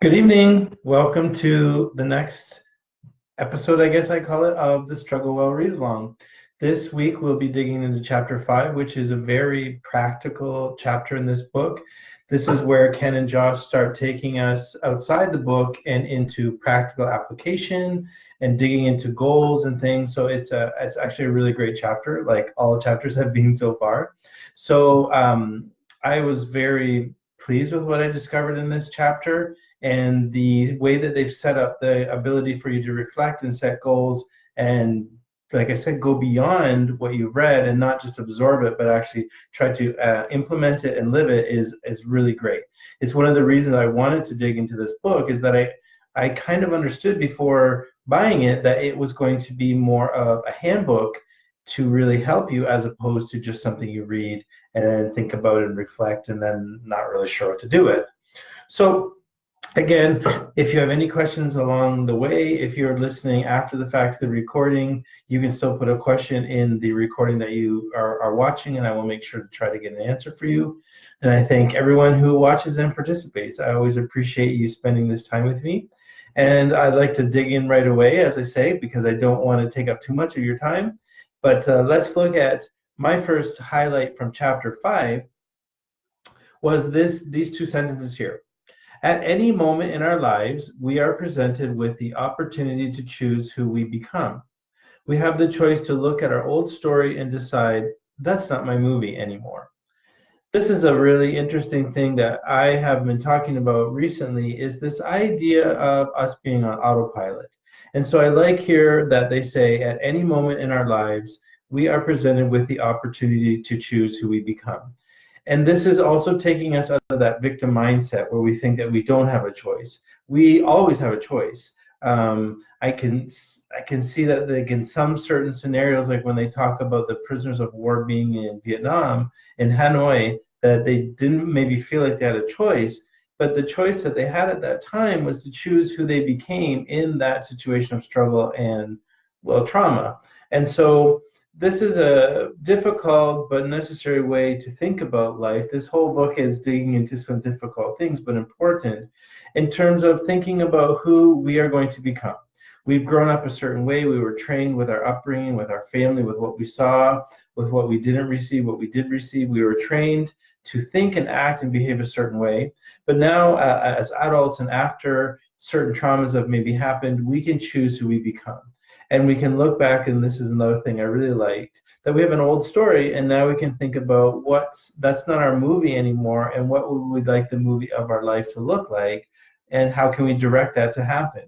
Good evening. Welcome to the next episode, I guess I call it, of the Struggle Well Read Along. This week we'll be digging into chapter 5, which is a very practical chapter in this book. This is where Ken and Josh start taking us outside the book and into practical application and digging into goals and things. So it's actually a really great chapter, like all the chapters have been so far. So I was very pleased with what I discovered in this chapter and the way that they've set up the ability for you to reflect and set goals and, like I said, go beyond what you've read and not just absorb it but actually try to implement it and live it is really great. It's one of the reasons I wanted to dig into this book, is that I kind of understood before buying it that it was going to be more of a handbook to really help you, as opposed to just something you read and then think about and reflect and then not really sure what to do with. So again, if you have any questions along the way, if you're listening after the fact of the recording, you can still put a question in the recording that you are watching, and I will make sure to try to get an answer for you. And I thank everyone who watches and participates. I always appreciate you spending this time with me. And I'd like to dig in right away, as I say, because I don't want to take up too much of your time. But let's look at my first highlight from chapter 5 was these two sentences here. At any moment in our lives, we are presented with the opportunity to choose who we become. We have the choice to look at our old story and decide, that's not my movie anymore. This is a really interesting thing that I have been talking about recently, is this idea of us being on autopilot. And so I like here that they say, at any moment in our lives, we are presented with the opportunity to choose who we become. And this is also taking us out of that victim mindset where we think that we don't have a choice. We always have a choice. I can see that, like, in some certain scenarios, like when they talk about the prisoners of war being in Vietnam, in Hanoi, that they didn't maybe feel like they had a choice, but the choice that they had at that time was to choose who they became in that situation of struggle and, well, trauma. And so this is a difficult but necessary way to think about life. This whole book is digging into some difficult things, but important, in terms of thinking about who we are going to become. We've grown up a certain way. We were trained with our upbringing, with our family, with what we saw, with what we didn't receive, what we did receive. We were trained to think and act and behave a certain way. But now, as adults and after certain traumas have maybe happened, we can choose who we become. And we can look back, and this is another thing I really liked, that we have an old story, and now we can think about that's not our movie anymore, and what would we like the movie of our life to look like, and how can we direct that to happen.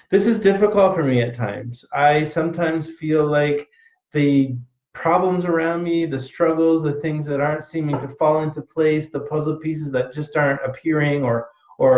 This is difficult for me at times. I sometimes feel like the problems around me, the struggles, the things that aren't seeming to fall into place, the puzzle pieces that just aren't appearing or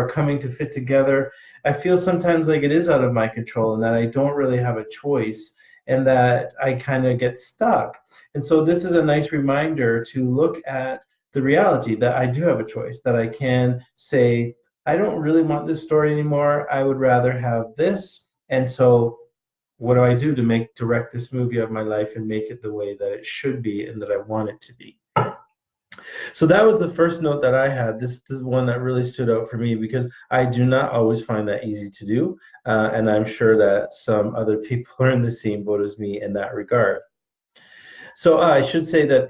coming to fit together, I feel sometimes like it is out of my control and that I don't really have a choice and that I kind of get stuck. And so this is a nice reminder to look at the reality that I do have a choice, that I can say, I don't really want this story anymore. I would rather have this. And so what do I do to direct this movie of my life and make it the way that it should be and that I want it to be? So that was the first note that I had. This is one that really stood out for me because I do not always find that easy to do. And I'm sure that some other people are in the same boat as me in that regard. So I should say that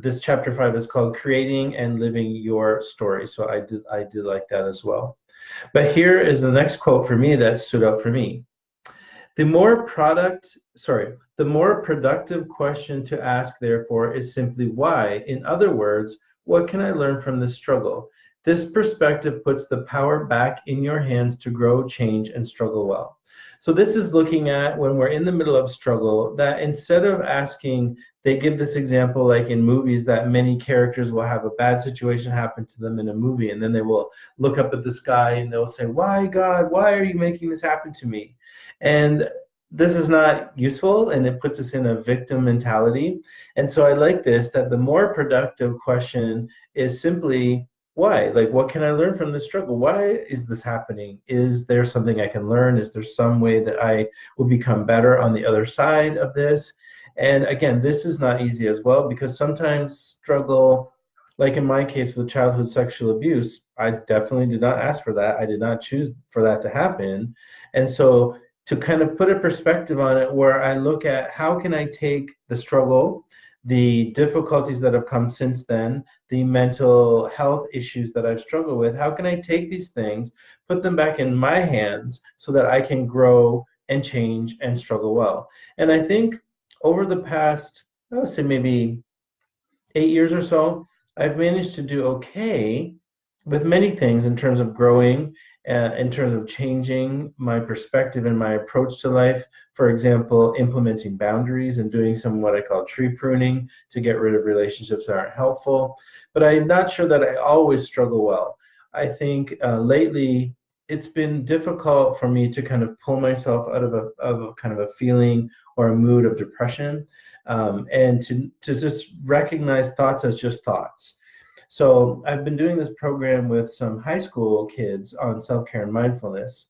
this chapter 5 is called Creating and Living Your Story. So I did like that as well. But here is the next quote for me that stood out for me. The more productive question to ask, therefore, is simply why. In other words, what can I learn from this struggle? This perspective puts the power back in your hands to grow, change, and struggle well. So this is looking at when we're in the middle of struggle, that instead of asking, they give this example like in movies that many characters will have a bad situation happen to them in a movie, and then they will look up at the sky and they'll say, why, God, why are you making this happen to me? And this is not useful, and it puts us in a victim mentality. And so I like this, that the more productive question is simply, why? Like, what can I learn from this struggle? Why is this happening? Is there something I can learn? Is there some way that I will become better on the other side of this? And again, this is not easy as well, because sometimes struggle, like in my case with childhood sexual abuse, I definitely did not ask for that. I did not choose for that to happen. And so to kind of put a perspective on it where I look at how can I take the struggle, the difficulties that have come since then, the mental health issues that I've struggled with, how can I take these things, put them back in my hands so that I can grow and change and struggle well. And I think over the past, I would say maybe 8 years or so, I've managed to do okay with many things in terms of growing, in terms of changing my perspective and my approach to life. For example, implementing boundaries and doing some what I call tree pruning to get rid of relationships that aren't helpful. But I'm not sure that I always struggle well. I think lately it's been difficult for me to kind of pull myself out of a kind of a feeling or a mood of depression, and to just recognize thoughts as just thoughts. So I've been doing this program with some high school kids on self-care and mindfulness.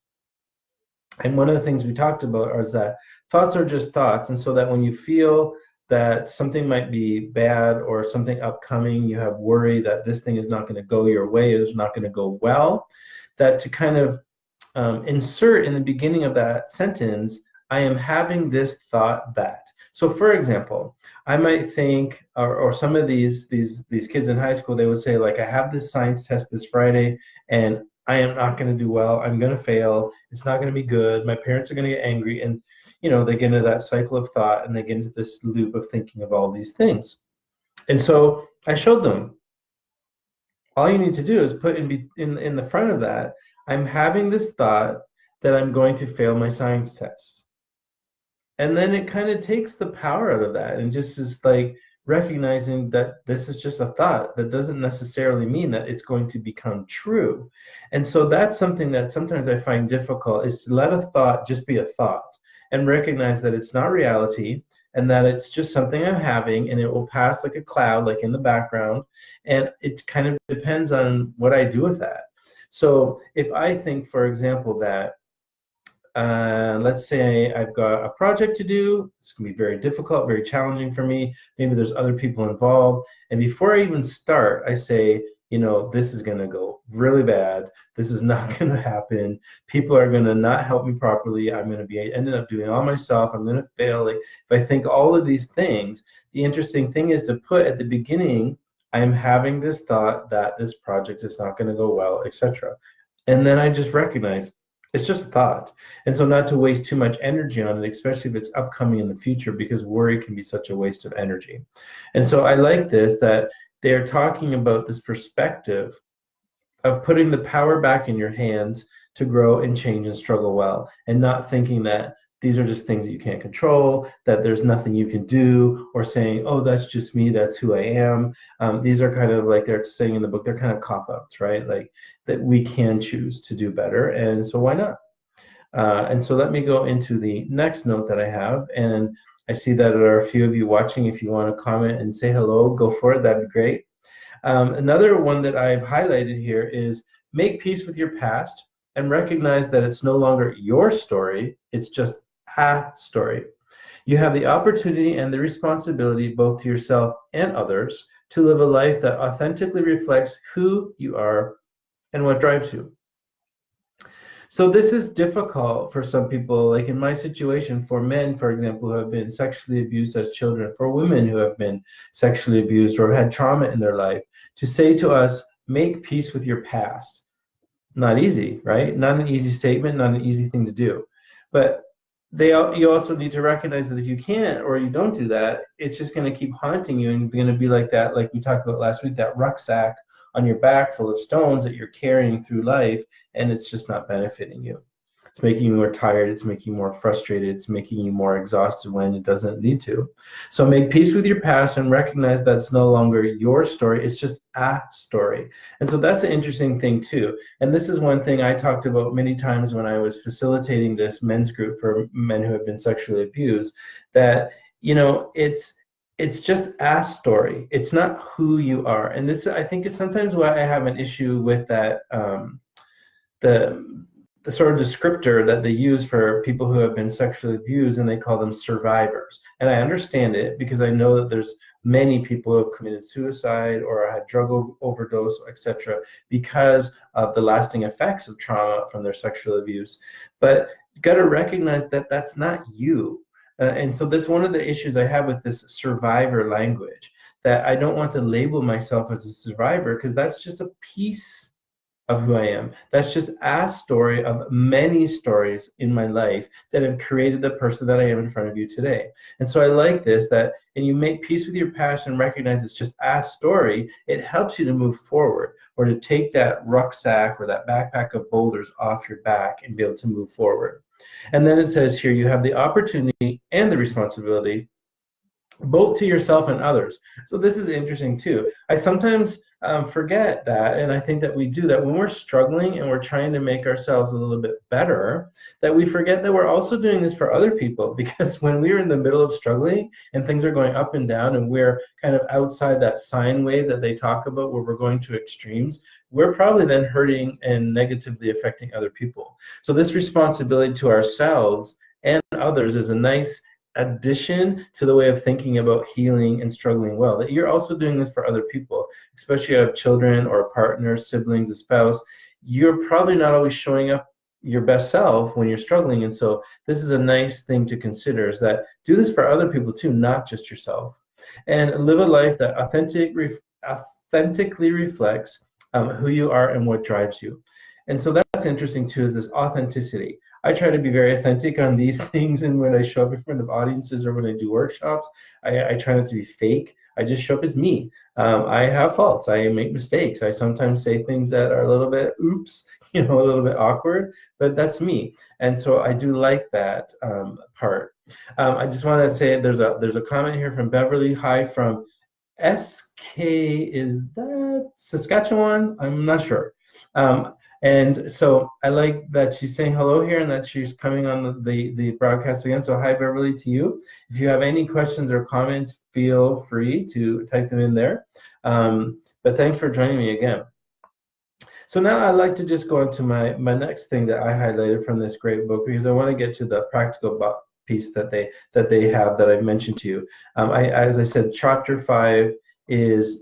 And one of the things we talked about is that thoughts are just thoughts. And so that when you feel that something might be bad or something upcoming, you have worry that this thing is not going to go your way, it's not going to go well, that to kind of insert in the beginning of that sentence, I am having this thought that. So for example, I might think, or some of these kids in high school, they would say like, I have this science test this Friday and I am not going to do well. I'm going to fail. It's not going to be good. My parents are going to get angry. And, they get into that cycle of thought and they get into this loop of thinking of all these things. And so I showed them, all you need to do is put in the front of that, I'm having this thought that I'm going to fail my science test. And then it kind of takes the power out of that and just is like recognizing that this is just a thought. That doesn't necessarily mean that it's going to become true. And so that's something that sometimes I find difficult, is to let a thought just be a thought and recognize that it's not reality and that it's just something I'm having and it will pass like a cloud, like in the background. And it kind of depends on what I do with that. So if I think, for example, that let's say I've got a project to do. It's going to be very difficult, very challenging for me. Maybe there's other people involved. And before I even start, I say, this is going to go really bad. This is not going to happen. People are going to not help me properly. I'm going to be ended up doing all myself. I'm going to fail. Like, if I think all of these things, the interesting thing is to put at the beginning, I am having this thought that this project is not going to go well, etc. And then I just recognize, it's just a thought. And so not to waste too much energy on it, especially if it's upcoming in the future, because worry can be such a waste of energy. And so I like this, that they're talking about this perspective of putting the power back in your hands to grow and change and struggle well, and not thinking that these are just things that you can't control, that there's nothing you can do, or saying, oh, that's just me, that's who I am. These are kind of like they're saying in the book, they're kind of cop-outs, right? Like that we can choose to do better, and so why not? And so let me go into the next note that I have, and I see that there are a few of you watching. If you want to comment and say hello, go for it, that'd be great. Another one that I've highlighted here is make peace with your past and recognize that it's no longer your story, it's just a story. You have the opportunity and the responsibility, both to yourself and others, to live a life that authentically reflects who you are and what drives you. So this is difficult for some people, like in my situation, for men, for example, who have been sexually abused as children, for women who have been sexually abused or had trauma in their life, to say to us, make peace with your past. Not easy, right? Not an easy statement, not an easy thing to do. But you also need to recognize that if you can't or you don't do that, it's just going to keep haunting you and going to be like that, like we talked about last week, that rucksack on your back full of stones that you're carrying through life, and it's just not benefiting you. It's making you more tired, it's making you more frustrated, it's making you more exhausted when it doesn't need to. So make peace with your past and recognize that it's no longer your story, it's just a story. And so that's an interesting thing too. And this is one thing I talked about many times when I was facilitating this men's group for men who have been sexually abused, that, it's just a story. It's not who you are. And this, I think, is sometimes why I have an issue with that, the sort of descriptor that they use for people who have been sexually abused, and they call them survivors. And I understand it because I know that there's many people have committed suicide or had drug overdose, etc., because of the lasting effects of trauma from their sexual abuse. But you got to recognize that that's not you. And so that's one of the issues I have with this survivor language, that I don't want to label myself as a survivor, because that's just a piece of who I am. That's just a story of many stories in my life that have created the person that I am in front of you today. And so I like this, that, and you make peace with your past and recognize it's just a story. It helps you to move forward, or to take that rucksack or that backpack of boulders off your back and be able to move forward. And then it says here, you have the opportunity and the responsibility, both to yourself and others. So this is interesting too. I sometimes forget that, and I think that we do that when we're struggling and we're trying to make ourselves a little bit better, that we forget that we're also doing this for other people. Because when we're in the middle of struggling and things are going up and down, and we're kind of outside that sine wave that they talk about, where we're going to extremes, we're probably then hurting and negatively affecting other people. So this responsibility to ourselves and others is a nice addition to the way of thinking about healing and struggling well, that you're also doing this for other people, especially if you have children or a partner, siblings, a spouse. You're probably not always showing up your best self when you're struggling. And so this is a nice thing to consider, is that do this for other people too, not just yourself. And live a life that authentically reflects who you are and what drives you. And so that's interesting too, is this authenticity. I try to be very authentic on these things, and when I show up in front of audiences or when I do workshops, I try not to be fake. I just show up as me. I have faults. I make mistakes. I sometimes say things that are a little bit, oops, a little bit awkward, but that's me. And so I do like that part. I just want to say there's a comment here from Beverly. Hi from SK. Is that Saskatchewan? I'm not sure. And so I like that she's saying hello here, and that she's coming on the broadcast again. So hi, Beverly, to you. If you have any questions or comments, feel free to type them in there. But thanks for joining me again. So now I'd like to just go into my next thing that I highlighted from this great book, because I want to get to the practical piece that they have that I mentioned to you. As I said, chapter 5 is,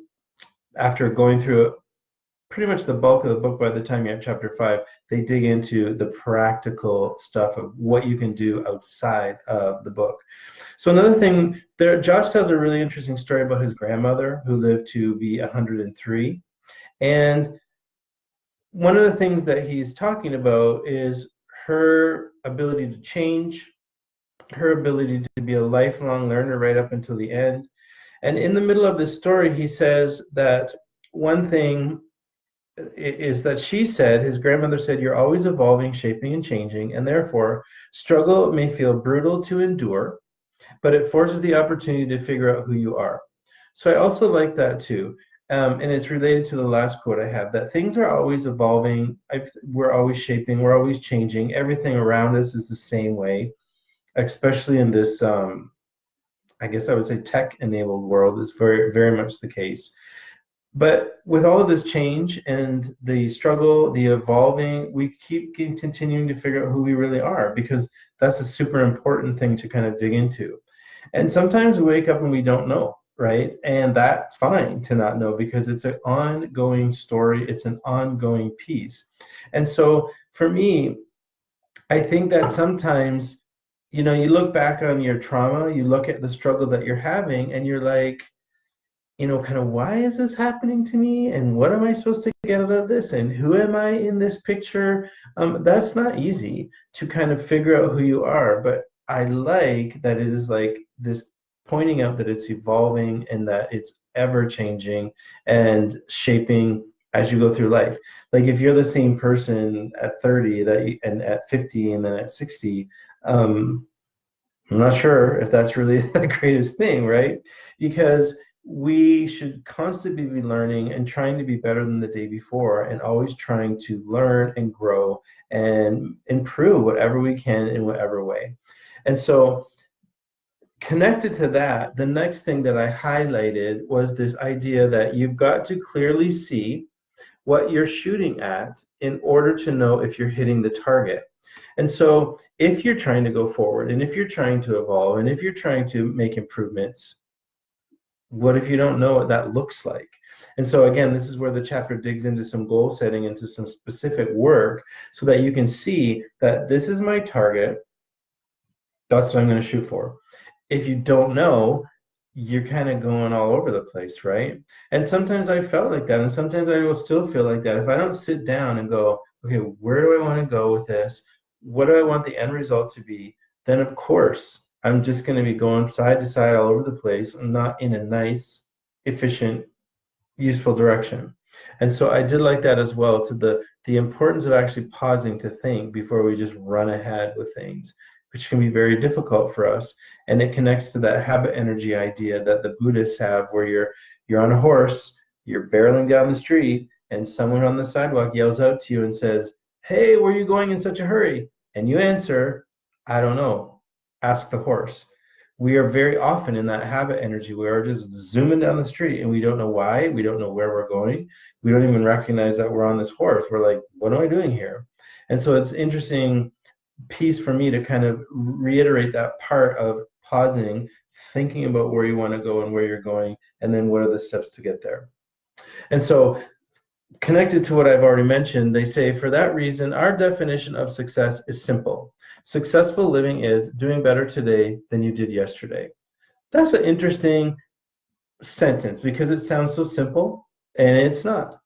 after going through pretty much the bulk of the book. By the time you're at chapter 5, they dig into the practical stuff of what you can do outside of the book. So another thing there, Josh tells a really interesting story about his grandmother who lived to be 103. And one of the things that he's talking about is her ability to change, her ability to be a lifelong learner right up until the end. And in the middle of this story, he says that one thing is that she said, his grandmother said, you're always evolving, shaping, and changing, and therefore struggle may feel brutal to endure, but it forces the opportunity to figure out who you are. So I also like that too. And it's related to the last quote I have, that things are always evolving, we're always shaping, we're always changing. Everything around us is the same way, especially in this, I guess I would say, tech-enabled world is very, very much the case. But with all of this change and the struggle, the evolving, we keep continuing to figure out who we really are, because that's a super important thing to kind of dig into. And sometimes we wake up and we don't know, right? And that's fine to not know, because it's an ongoing story. It's an ongoing piece. And so for me, I think that sometimes, you look back on your trauma, you look at the struggle that you're having, and you're like, kind of, why is this happening to me? And what am I supposed to get out of this? And who am I in this picture? That's not easy to kind of figure out who you are. But I like that it is like this pointing out that it's evolving and that it's ever changing and shaping as you go through life. Like if you're the same person at 30 and at 50 and then at 60, I'm not sure if that's really the greatest thing, right? Because we should constantly be learning and trying to be better than the day before, and always trying to learn and grow and improve whatever we can in whatever way. And so connected to that, the next thing that I highlighted was this idea that you've got to clearly see what you're shooting at in order to know if you're hitting the target. And so if you're trying to go forward, and if you're trying to evolve, and if you're trying to make improvements, What if you don't know what that looks like? And so again, this is where the chapter digs into some goal setting, into some specific work, so that you can see that this is my target. That's what I'm going to shoot for. If you don't know, you're kind of going all over the place, right? And sometimes I felt like that, and sometimes I will still feel like that. If I don't sit down and go, okay, where do I want to go with this? What do I want the end result to be? Then, of course, I'm just going to be going side to side all over the place and not in a nice, efficient, useful direction. And so I did like that as well, to the importance of actually pausing to think before we just run ahead with things, which can be very difficult for us. And it connects to that habit energy idea that the Buddhists have, where you're on a horse, you're barreling down the street, and someone on the sidewalk yells out to you and says, "Hey, where are you going in such a hurry?" And you answer, "I don't know. Ask the horse." We are very often in that habit energy. We are just zooming down the street and we don't know why. We don't know where we're going. We don't even recognize that we're on this horse. We're like, what am I doing here? And so it's interesting piece for me to kind of reiterate that part of pausing, thinking about where you want to go and where you're going, and then what are the steps to get there. And so, connected to what I've already mentioned, they say, for that reason, our definition of success is simple. Successful living is doing better today than you did yesterday. That's an interesting sentence because it sounds so simple, and it's not.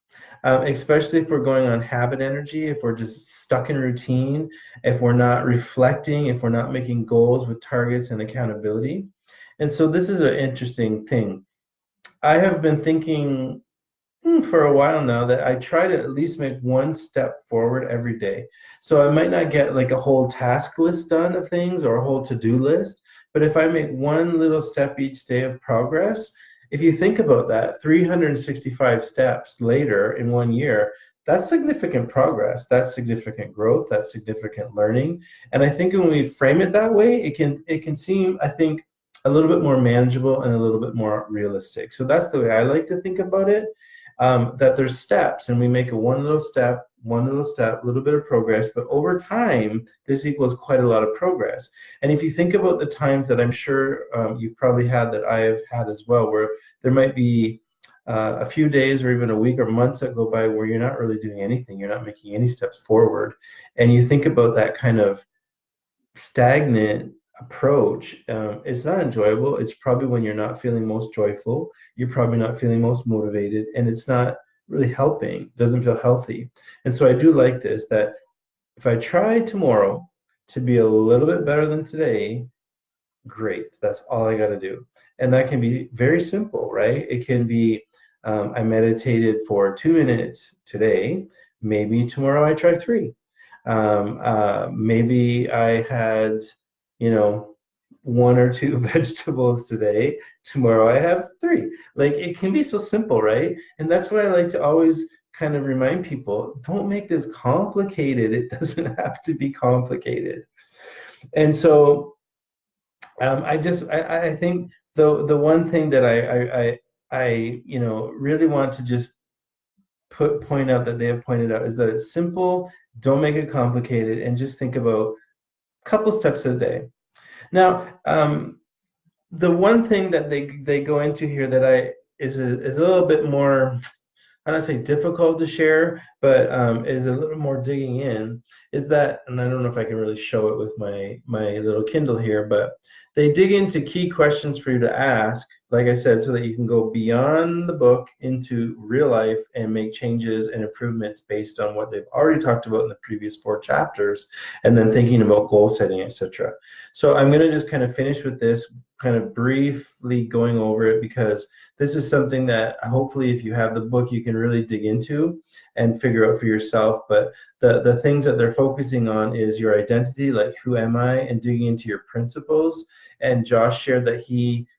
Especially if we're going on habit energy, if we're just stuck in routine, if we're not reflecting, if we're not making goals with targets and accountability. And so this is an interesting thing. I have been thinking for a while now that I try to at least make one step forward every day. So I might not get like a whole task list done of things or a whole to-do list, but if I make one little step each day of progress, if you think about that, 365 steps later in 1 year, that's significant progress. That's significant growth. That's significant learning. And I think when we frame it that way, it can seem, I think, a little bit more manageable and a little bit more realistic. So that's the way I like to think about it, that there's steps and we make a one little step, a little bit of progress, but over time, this equals quite a lot of progress. And if you think about the times that I'm sure you've probably had, that I have had as well, where there might be a few days or even a week or months that go by where you're not really doing anything, you're not making any steps forward. And you think about that kind of stagnant approach, it's not enjoyable. It's probably when you're not feeling most joyful, you're probably not feeling most motivated, and it's not really helping, doesn't feel healthy. And so I do like this, that if I try tomorrow to be a little bit better than today, great. That's all I got to do. And that can be very simple, right? It can be, I meditated for 2 minutes today. Maybe tomorrow I try three. Maybe I had, you know, one or two vegetables today. Tomorrow I have three. Like, it can be so simple, right? And that's what I like to always kind of remind people, don't make this complicated. It doesn't have to be complicated. And so I think the one thing that I really want to just point out, that they have pointed out, is that it's simple. Don't make it complicated, and just think about a couple steps a day. Now, the one thing that they go into here that is a little bit more, I don't say difficult to share, but is a little more digging in, is that, and I don't know if I can really show it with my little Kindle here, but they dig into key questions for you to ask, like I said, so that you can go beyond the book into real life and make changes and improvements based on what they've already talked about in the previous 4 chapters, and then thinking about goal setting, etc. So I'm going to just kind of finish with this, kind of briefly going over it, because this is something that hopefully, if you have the book, you can really dig into and figure out for yourself. But the things that they're focusing on is your identity, like who am I, and digging into your principles. And Josh shared that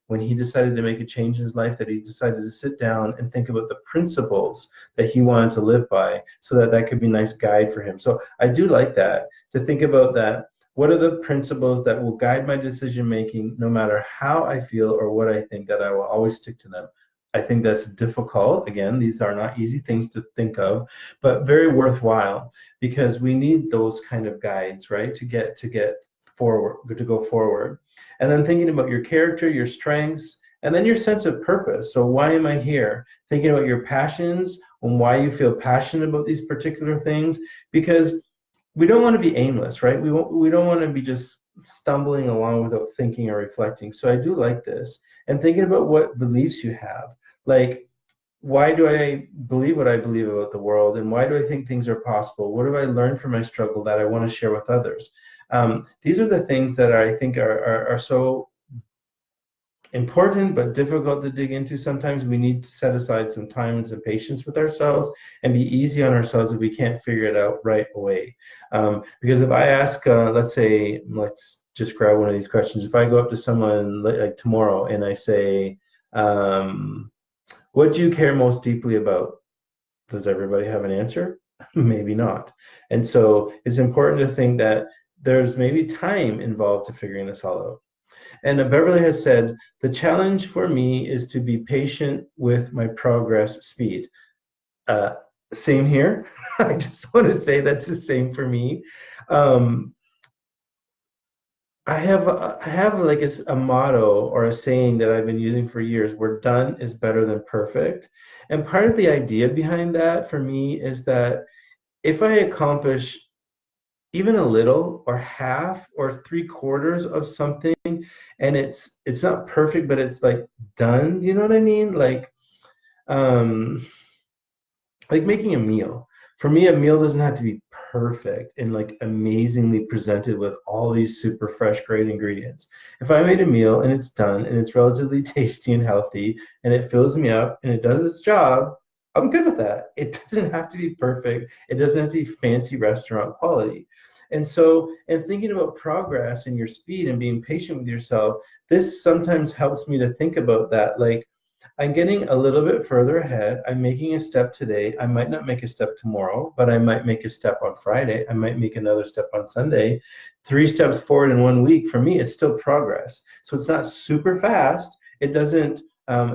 when he decided to make a change in his life, that he decided to sit down and think about the principles that he wanted to live by, so that that could be a nice guide for him. So I do like that, to think about that. What are the principles that will guide my decision making, no matter how I feel or what I think, that I will always stick to them? I think that's difficult. Again, these are not easy things to think of, but very worthwhile, because we need those kind of guides, right, to get forward, to go forward. And then thinking about your character, your strengths, And then your sense of purpose. So why am I here? Thinking about your passions and why you feel passionate about these particular things, because we don't want to be aimless, right? We don't want to be just stumbling along without thinking or reflecting. So I do like this. And thinking about what beliefs you have. Like, why do I believe what I believe about the world, and why do I think things are possible? What have I learned from my struggle that I want to share with others? These are the things that I think are so important but difficult to dig into. Sometimes we need to set aside some time and some patience with ourselves and be easy on ourselves if we can't figure it out right away. Because if I ask, let's just grab one of these questions. If I go up to someone like tomorrow and I say, what do you care most deeply about? Does everybody have an answer? Maybe not. And so it's important to think that there's maybe time involved to figuring this all out. And Beverly has said, the challenge for me is to be patient with my progress speed. Same here. I just want to say that's the same for me. I have like a motto or a saying that I've been using for years, where done is better than perfect. And part of the idea behind that for me is that if I accomplish even a little or half or three quarters of something, and it's not perfect, but it's like done, you know what I mean? Um like making a meal. For me, a meal doesn't have to be perfect and like amazingly presented with all these super fresh, great ingredients. If I made a meal and it's done and it's relatively tasty and healthy and it fills me up and it does its job, I'm good with that. It doesn't have to be perfect. It doesn't have to be fancy restaurant quality. And so, in thinking about progress and your speed and being patient with yourself, this sometimes helps me to think about that. Like, I'm getting a little bit further ahead. I'm making a step today. I might not make a step tomorrow, but I might make a step on Friday. I might make another step on Sunday. 3 steps forward in 1 week, for me, it's still progress. So it's not super fast. It doesn't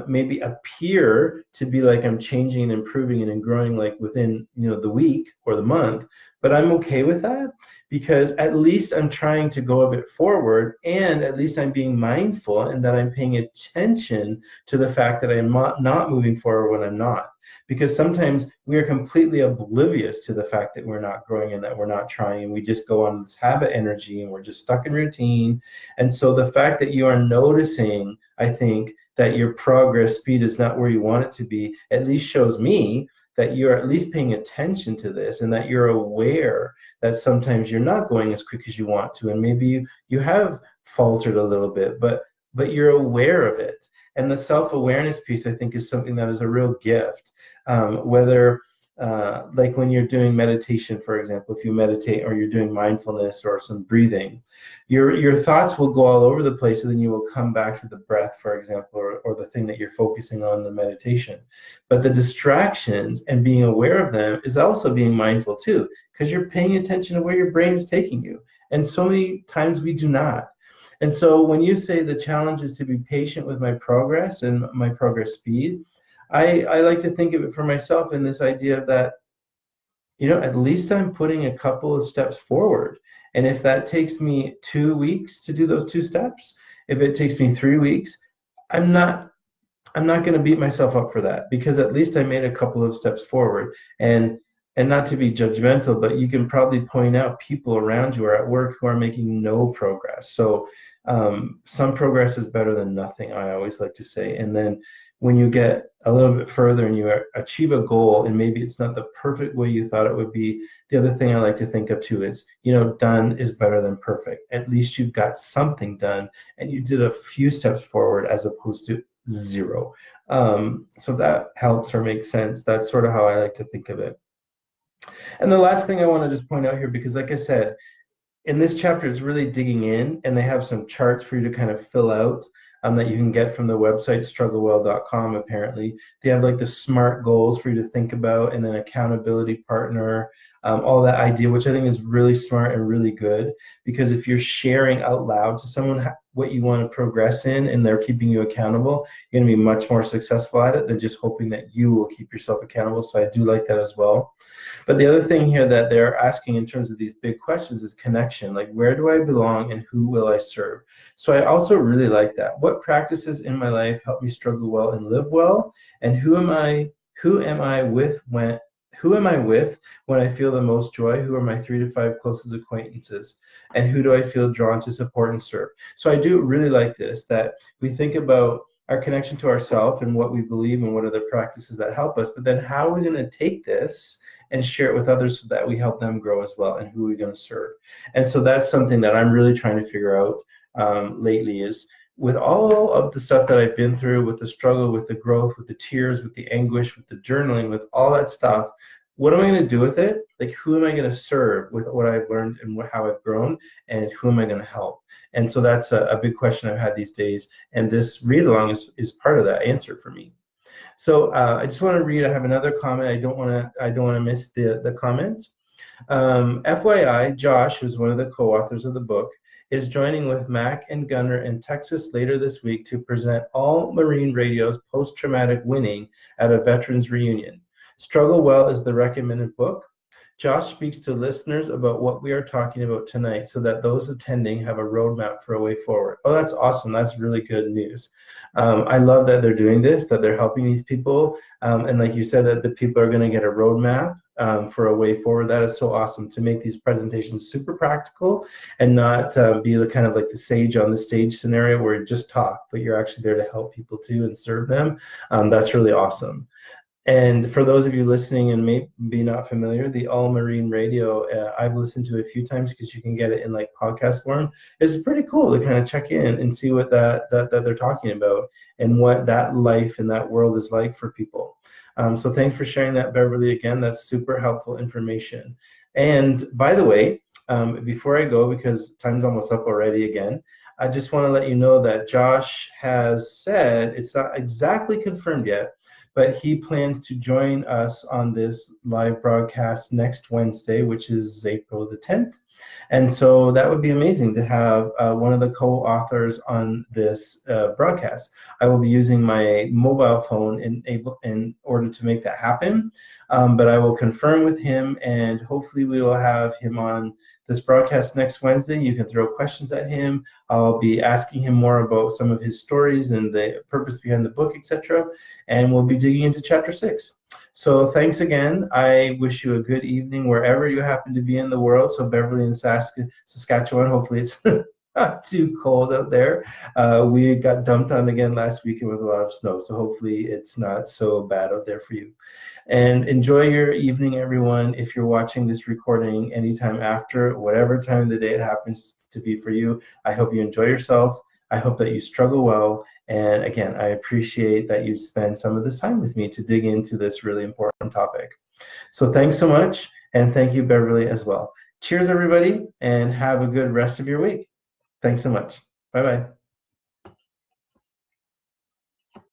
maybe appear to be like I'm changing and improving and growing like within the week or the month, but I'm okay with that, because at least I'm trying to go a bit forward, and at least I'm being mindful and that I'm paying attention to the fact that I'm not moving forward when I'm not. Because sometimes we are completely oblivious to the fact that we're not growing and that we're not trying, and we just go on this habit energy and we're just stuck in routine. And so the fact that you are noticing, I think, that your progress speed is not where you want it to be, at least shows me that you're at least paying attention to this, and that you're aware that sometimes you're not going as quick as you want to, and maybe you have faltered a little bit, but you're aware of it. And the self-awareness piece, I think, is something that is a real gift. Whether like when you're doing meditation, for example, if you meditate or you're doing mindfulness or some breathing, your thoughts will go all over the place, and then you will come back to the breath, for example, or the thing that you're focusing on in the meditation. But the distractions and being aware of them is also being mindful too, because you're paying attention to where your brain is taking you. And so many times we do not. And so when you say the challenge is to be patient with my progress and my progress speed, I like to think of it for myself in this idea that, at least I'm putting a couple of steps forward. And if that takes me 2 weeks to do those 2 steps, if it takes me 3 weeks, I'm not going to beat myself up for that, because at least I made a couple of steps forward. And not to be judgmental, but you can probably point out people around you or at work who are making no progress. So some progress is better than nothing, I always like to say. And then when you get a little bit further and you achieve a goal, and maybe it's not the perfect way you thought it would be, the other thing I like to think of too is, done is better than perfect. At least you've got something done and you did a few steps forward as opposed to zero. So that helps or makes sense. That's sort of how I like to think of it. And the last thing I want to just point out here, because like I said, in this chapter, it's really digging in, and they have some charts for you to kind of fill out that you can get from the website, strugglewell.com, apparently. They have like the SMART goals for you to think about, and then accountability partner, all that idea, which I think is really smart and really good, because if you're sharing out loud to someone what you want to progress in and they're keeping you accountable, you're going to be much more successful at it than just hoping that you will keep yourself accountable. So I do like that as well. But the other thing here that they're asking in terms of these big questions is connection. Like, where do I belong and who will I serve? So I also really like that. What practices in my life help me struggle well and live well? And who am I with when I feel the most joy? Who are my 3 to 5 closest acquaintances? And who do I feel drawn to support and serve? So I do really like this, that we think about our connection to ourselves and what we believe and what are the practices that help us, but then how are we going to take this and share it with others so that we help them grow as well, and who are we going to serve? And so that's something that I'm really trying to figure out lately, is with all of the stuff that I've been through, with the struggle, with the growth, with the tears, with the anguish, with the journaling, with all that stuff, what am I going to do with it? Like, who am I going to serve with what I've learned and how I've grown, and who am I going to help? And so that's a big question I've had these days, and this read along is part of that answer for me. So I just want to read. I have another comment. I don't want to miss the comments. FYI, Josh, who's one of the co-authors of the book, is joining with Mac and Gunnar in Texas later this week to present All Marine Radio's Post-Traumatic Winning at a Veterans Reunion. Struggle Well is the recommended book. Josh speaks to listeners about what we are talking about tonight so that those attending have a roadmap for a way forward. Oh, that's awesome. That's really good news. I love that they're doing this, that they're helping these people. And like you said, that the people are going to get a roadmap for a way forward. That is so awesome, to make these presentations super practical and not be the kind of like the sage on the stage scenario where you just talk, but you're actually there to help people too and serve them. That's really awesome. And for those of you listening and may be not familiar, the All Marine Radio, I've listened to a few times because you can get it in like podcast form. It's pretty cool to kind of check in and see what that they're talking about and what that life in that world is like for people. So thanks for sharing that, Beverly. Again, that's super helpful information. And by the way, before I go, because time's almost up already again, I just want to let you know that Josh has said, it's not exactly confirmed yet, but he plans to join us on this live broadcast next Wednesday, which is April the 10th. And so that would be amazing to have one of the co-authors on this broadcast. I will be using my mobile phone in order to make that happen, but I will confirm with him, and hopefully we will have him on this broadcast next Wednesday. You can throw questions at him. I'll be asking him more about some of his stories and the purpose behind the book, etc. And we'll be digging into chapter 6. So thanks again. I wish you a good evening wherever you happen to be in the world. So Beverly and Saskatchewan, hopefully it's not too cold out there. We got dumped on again last weekend with a lot of snow. So hopefully it's not so bad out there for you. And enjoy your evening, everyone. If you're watching this recording anytime after, whatever time of the day it happens to be for you, I hope you enjoy yourself. I hope that you struggle well. And again, I appreciate that you spend some of this time with me to dig into this really important topic. So thanks so much. And thank you, Beverly, as well. Cheers, everybody, and have a good rest of your week. Thanks so much. Bye-bye.